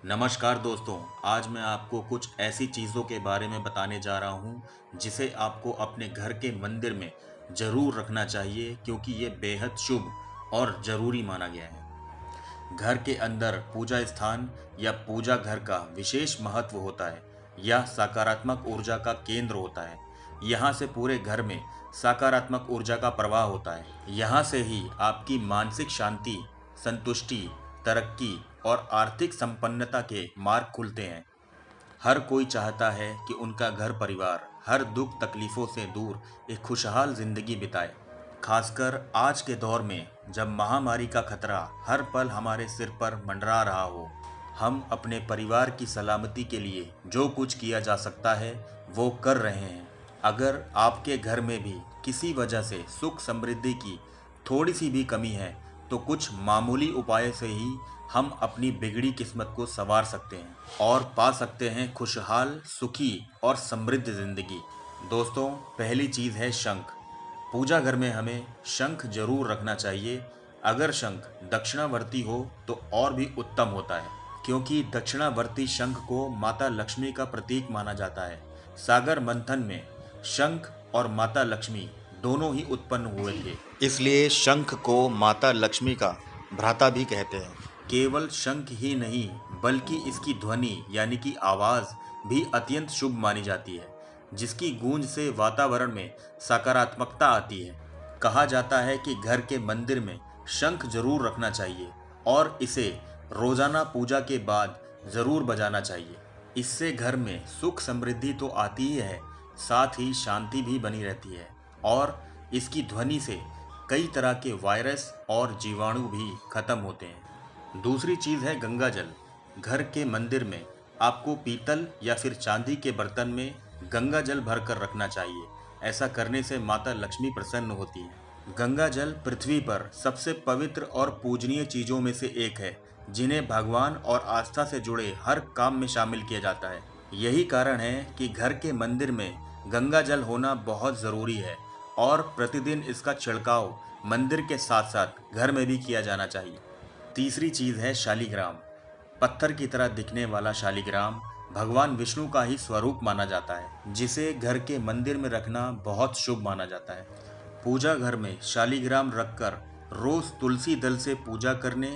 नमस्कार दोस्तों। आज मैं आपको कुछ ऐसी चीज़ों के बारे में बताने जा रहा हूँ जिसे आपको अपने घर के मंदिर में ज़रूर रखना चाहिए, क्योंकि ये बेहद शुभ और ज़रूरी माना गया है। घर के अंदर पूजा स्थान या पूजा घर का विशेष महत्व होता है। यह सकारात्मक ऊर्जा का केंद्र होता है। यहाँ से पूरे घर में सकारात्मक ऊर्जा का प्रवाह होता है। यहाँ से ही आपकी मानसिक शांति, संतुष्टि, तरक्की और आर्थिक संपन्नता के मार्ग खुलते हैं। हर कोई चाहता है कि उनका घर परिवार हर दुख तकलीफों से दूर एक खुशहाल जिंदगी बिताए। खासकर आज के दौर में, जब महामारी का खतरा हर पल हमारे सिर पर मंडरा रहा हो, हम अपने परिवार की सलामती के लिए जो कुछ किया जा सकता है वो कर रहे हैं। अगर आपके घर में भी किसी वजह से सुख समृद्धि की थोड़ी सी भी कमी है, तो कुछ मामूली उपाय से ही हम अपनी बिगड़ी किस्मत को संवार सकते हैं और पा सकते हैं खुशहाल, सुखी और समृद्ध जिंदगी। दोस्तों, पहली चीज है शंख। पूजा घर में हमें शंख जरूर रखना चाहिए। अगर शंख दक्षिणावर्ती हो तो और भी उत्तम होता है, क्योंकि दक्षिणावर्ती शंख को माता लक्ष्मी का प्रतीक माना जाता है। सागर मंथन में शंख और माता लक्ष्मी दोनों ही उत्पन्न हुए थे, इसलिए शंख को माता लक्ष्मी का भ्राता भी कहते हैं। केवल शंख ही नहीं, बल्कि इसकी ध्वनि यानी कि आवाज भी अत्यंत शुभ मानी जाती है, जिसकी गूंज से वातावरण में सकारात्मकता आती है। कहा जाता है कि घर के मंदिर में शंख जरूर रखना चाहिए और इसे रोजाना पूजा के बाद जरूर बजाना चाहिए। इससे घर में सुख समृद्धि तो आती ही है, साथ ही शांति भी बनी रहती है और इसकी ध्वनि से कई तरह के वायरस और जीवाणु भी खत्म होते हैं। दूसरी चीज है गंगा जल। घर के मंदिर में आपको पीतल या फिर चांदी के बर्तन में गंगा जल भरकर रखना चाहिए। ऐसा करने से माता लक्ष्मी प्रसन्न होती है। गंगा जल पृथ्वी पर सबसे पवित्र और पूजनीय चीजों में से एक है, जिन्हें भगवान और आस्था से जुड़े हर काम में शामिल किया जाता है। यही कारण है कि घर के मंदिर में गंगा जल होना बहुत जरूरी है और प्रतिदिन इसका छिड़काव मंदिर के साथ साथ घर में भी किया जाना चाहिए। तीसरी चीज है शालिग्राम। पत्थर की तरह दिखने वाला शालिग्राम भगवान विष्णु का ही स्वरूप माना जाता है, जिसे घर के मंदिर में रखना बहुत शुभ माना जाता है। पूजा घर में शालिग्राम रखकर रोज तुलसी दल से पूजा करने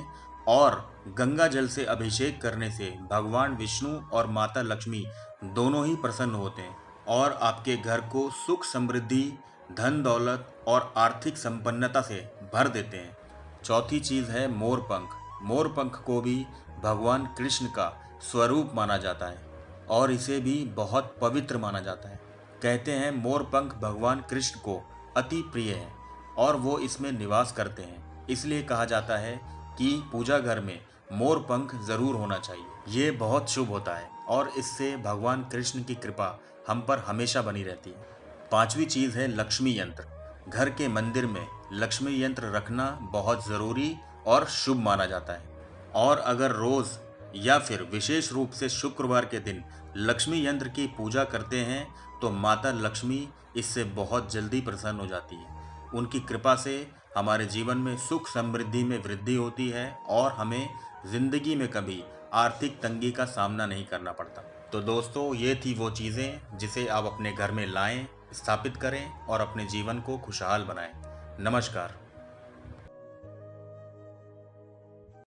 और गंगा जल से अभिषेक करने से भगवान विष्णु और माता लक्ष्मी दोनों ही प्रसन्न होते हैं और आपके घर को सुख समृद्धि, धन दौलत और आर्थिक संपन्नता से भर देते हैं। चौथी चीज है मोरपंख। मोरपंख को भी भगवान कृष्ण का स्वरूप माना जाता है और इसे भी बहुत पवित्र माना जाता है। कहते हैं मोरपंख भगवान कृष्ण को अति प्रिय है और वो इसमें निवास करते हैं, इसलिए कहा जाता है कि पूजा घर में मोरपंख जरूर होना चाहिए। ये बहुत शुभ होता है और इससे भगवान कृष्ण की कृपा हम पर हमेशा बनी रहती है। पांचवी चीज है लक्ष्मी यंत्र। घर के मंदिर में लक्ष्मी यंत्र रखना बहुत जरूरी और शुभ माना जाता है और अगर रोज या फिर विशेष रूप से शुक्रवार के दिन लक्ष्मी यंत्र की पूजा करते हैं तो माता लक्ष्मी इससे बहुत जल्दी प्रसन्न हो जाती है। उनकी कृपा से हमारे जीवन में सुख समृद्धि में वृद्धि होती है और हमें जिंदगी में कभी आर्थिक तंगी का सामना नहीं करना पड़ता। तो दोस्तों, ये थी वो चीज़ें जिसे आप अपने घर में लाएं, स्थापित करें और अपने जीवन को खुशहाल बनाएं। नमस्कार।